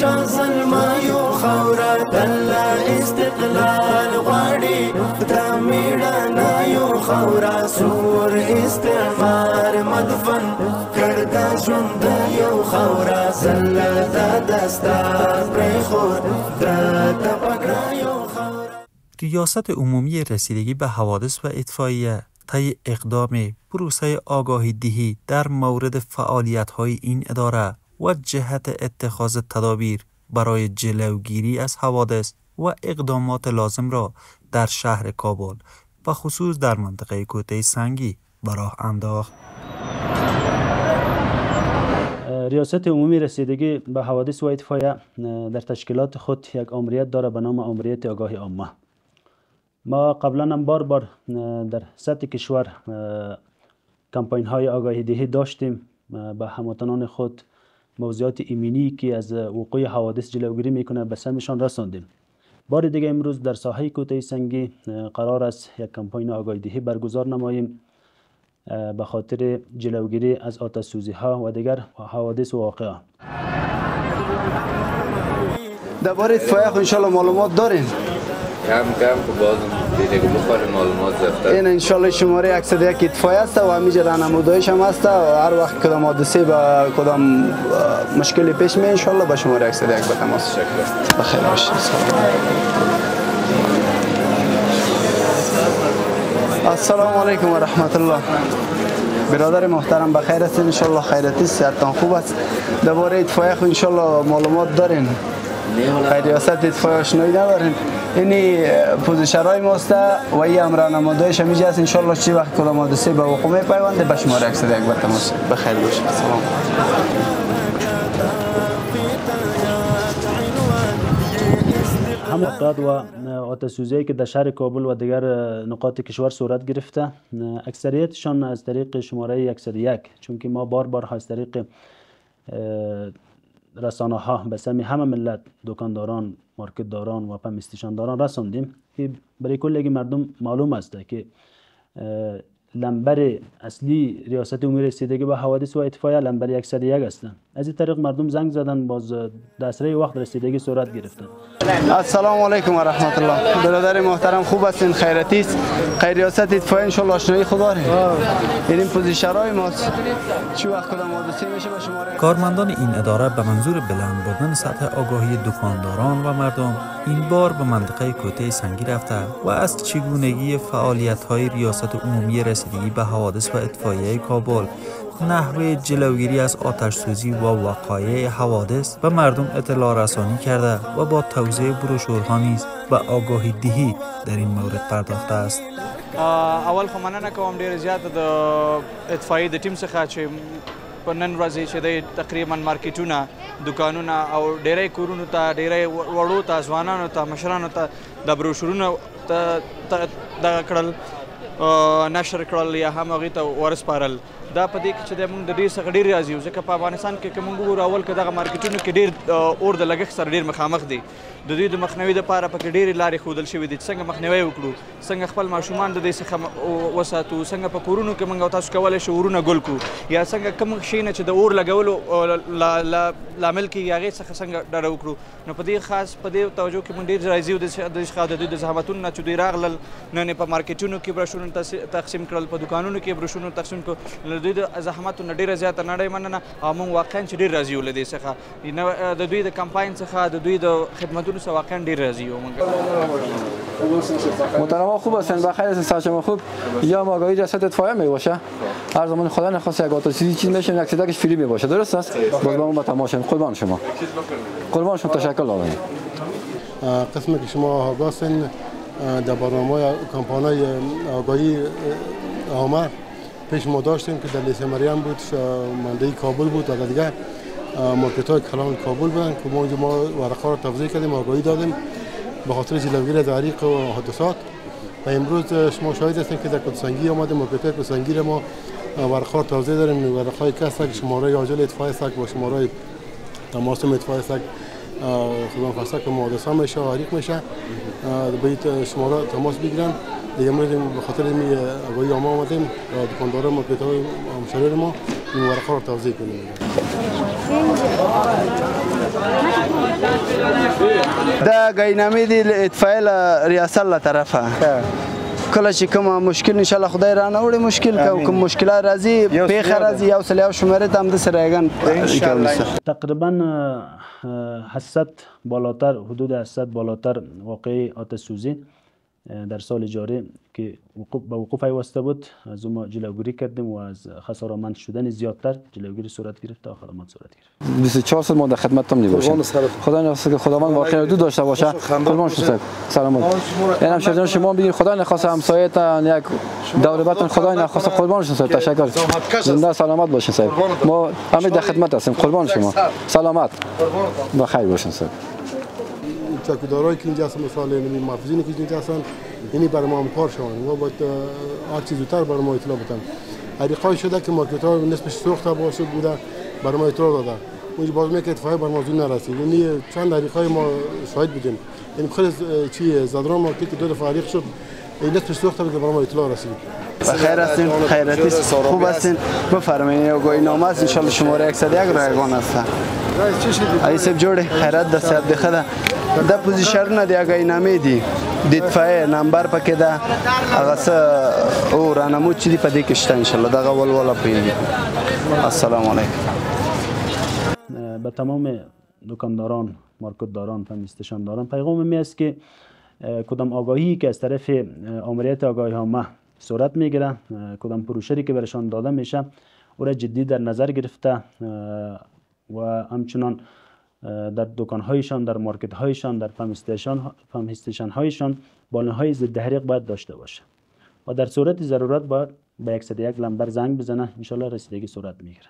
شاه زلمایو خورا دل استقلال غواړي دا میړانایو خورا سور استعمار مدفن کړه ژوند یو خورا زل د دستار پرخور د پګړایو خورا. ریاست عمومی رسیدگی به حوادث و اطفائیه طی اقدام پروسه آگاهی دهی در مورد فعالیت‌های این اداره و جهت اتخاذ تدابیر برای جلوگیری از حوادث و اقدامات لازم را در شهر کابل و خصوص در منطقه کوته سنگی به راه انداخت. ریاست عمومی رسیدگی به حوادث و اطفائیه در تشکیلات خود یک آمریت داره به نام آمریت آگاهی عامه. ما قبلا هم بار در سطح کشور کمپاین های آگاهی دهی داشتیم به هموطنان خود موضوعات ایمنی که از وقوع حوادث جلوگیری میکنه به سمشان رساندیم. بار دیگه امروز در ساحه کوته سنگی قرار است یک کمپاین آگاهی دهی برگزار نماییم به خاطر جلوگیری از آتش سوزی ها و دیگر حوادث و واقعه. درباره اطفائیه ان شاء الله معلومات دارین؟ کم که باز دیگه بخوره معلومات زفته این انشالله شماره 101 اطفائیه است و همیشه در نمودایش هم است و هر وقت کدام حادثه و کدام مشکلی پیش می انشالله با شماره 101 به تماس. بخیر باشید. السلام علیکم و رحمت الله. برادر محترم بخیر هستین انشالله خیرتی صحتتان خوب است. درباره اطفائیه انشالله معلومات دارین؟ ریاست اطفائیه آشنایی ندارین؟ اینی پوزیشن‌های ماست و این امر نماینده‌اش همیشه است انشالله چی وقت کدام حادثه به وقوع میپیونده به شماره 101 به تماس. بخیر باشید. سلام. هموقعات و آتش سوزی که در شهر کابل و دیگر نقاط کشور صورت گرفته اکثریتشان از طریق شماره 101 چون که ما بار از طریق رسانه ها به سمی همه ملت دکانداران مارکتداران و پمپ استیشنداران رساندیم که برای کل مردم معلوم است که لمبر اصلی ریاست عمومی رسیدگی به حوادث و اطفائیه لمبر 101 هستند. از این طریق مردم زنگ زدن باز دسترسی وقت رسیدگی صورت گرفتن. السلام علیکم و رحمت الله. برادر محترم خوب هستین خیرتی است. خیر ریاست اطفائیه ان شاء الله آشنایی خود دارین. این پوزیشن‌های ماست. چی وقت کدام حادثه میشه به شماره کارمندان این اداره به منظور بلند بردن سطح آگاهی دکانداران و مردم این بار به منطقه کوته سنگی رفته و از چگونگی فعالیت‌های ریاست عمومی رسیدگی به حوادث و اطفائیه کابل، نحوه جلوگیری از آتش سوزی و وقایع حوادث و مردم اطلاع رسانی کرده و با توزیع بروشورها نیز به آگاهی دهی در این مورد پرداخته است. اول خو مننه کوم ډیر زیات د اطفائیه د ټیم څخه چې په نن ورځ چې د تقریبا مارکیټونه دکانونه او ډیری کورونو ته ډیری وړو ته ځوانانو ته مشرانو ته د بروشورونو دغه کړل نشر کړل یا هم هغې ته ورسپارل. دا په دې کې چې موږ د دې څخه ډېر راضي یو ځکه په افغانستان کې که موږ وګورو اول که دغه مارکیټونو کې ډېر اور د لګښت سره ډېر مخامخ دي. د دوی د مخنیوي دپاره پکې ډېرې لارې ښودل شوي دي چې څنګه مخنیوی وکړو، څنګه خپل ماشومان د دې څخه وساتو، څنګه په کورونو کې موږ او تاسو کولی شو اورونه ګل کړو یا څنګه کوم شی نه چې د اور لګولو لامل کېږي هغې څخه څنګه ډډه وکړو. نو په دې خاص په دې توجه کې موږ ډېر راضي یو د څخه د دوی د زحمتونو نه چې دوی راغلل نن یې په مارکیټونو کې بروشورونه تقسیم کړل، په دکانونو کې بروشورونه تقسیم کړل. د دوی د زحمتو نه ډېره زیاته نړۍ مننه او موږ واقعا چې ډېر راضي یو له دې څخه د دوی د کمپاین څخه د دوی د خدمتونو څخه واقعا ډېر راضي یو. محترما خوب هستن بخیر هستن سر شما خوب. یا آگاهی ریاست اطفائیه می باشه هر زمان خدا نخواسته یک آتش سوزی چیز میشه یک صداش فری می باشه درست است؟ باز با ما با تماشا قربان شما تشکر دارم. قسمی که شما آگاهین در برنامه کمپانی آگاهی عامه پیش ما داشتیم که در لیسه مریم بود، منطقه کابل بود و دیگه مارکت‌های کلان کابل بودن که ما ورقه را توزیع کردیم آگاهی دادیم به خاطر جلوگیری از حریق و حادثات. و امروز شما شاهد هستید که در کوتسنگی آمده مارکت‌های کوتسنگی را ما ورقه را توزیع داریم. ورقه‌های کسک شماره عاجل اطفائیه سگ و شماره تماس اطفائیه سگ خدمت فرسته که حادثه میشه و حریق میشه باید شماره تماس بگیرن. دیگه امروز به خاطر این آگاهی عامه آمدیم دکانداران مارکت‌های همشهری ما این ورقه رو توضیح کنیم. دا گاینامه دی اتفاقی ریاست له طرفه کله چې کوم مشکل ان شاء الله خدای را نه وړي مشکل کوم مشکلات راځي پیښه راځي یو سلیو شماره ته هم د سرایګان تقریبا 800 بالاتر حدود 800 بالاتر واقعی آتش سوزی در سال جاری که به وقوف پیوسته بود از ما جلوگیری کردیم و از خسارتمند شدن زیادتر جلوگیری صورت گرفت تا خدمات صورت گرفت. 24 سال ما در خدمتتون میباشیم. خدا نخواسته که خداوند واقعا دو داشته باشه. قربان شما سلامت. یعنی همشهریان شما بگین خدا نخواسته همسایه‌تان یک دور بعدتون خدا نخواسته قربان شما تشکر. زنده سلامت باشین صاحب. ما همه در خدمت هستیم. قربان شما. سلامت. بخیر باشین صاحب. چکودارایی که اینجا هستن مثلا محافظینی که اینجا هستن اینی برای ما کار شوند ما باید هر چیز زودتر برای ما اطلاع بدن. حریقای شده که مارکت ها نسبش سوخته باشه بوده برای ما اطلاع داده. اونجا باز میگه اتفاقی برای ما زود نرسید. یعنی چند حریقای ما شاهد بودیم. یعنی خیلی چی زادران مارکت که دو دفعه حریق شد این نسبش سوخته بود که برای ما اطلاع رسید. بخیر هستین خیراتی خوب هستین بفرمایید آگاهی نامه است ان شاء الله شماره 101 رایگان است. ایسب جوړه خیرات د صاحب د خدا د پوزیشن د آگاهی نامې دی د دفاع نمبر پکې ده هغه څه او رانمو چې دی په دې کې شته ان شاء الله دغه ولوله پیږي. السلام علیکم. به تمام دکانداران، مارکتداران، فهمیستشانداران پیغام می است که کدام آگاهی که از طرف آمریت آگاهی عامه صورت میگیره، کدام پروشری که برشان داده میشه او را جدی در نظر گرفته و همچنان در دکانهایشان، در مارکت هایشان، در پمپ استیشن هایشان بالونهای ضد حریق باید داشته باشه و در صورت ضرورت باید به 101 نمبر زنگ بزنه. ان شاء الله رسیدگی صورت میگیره.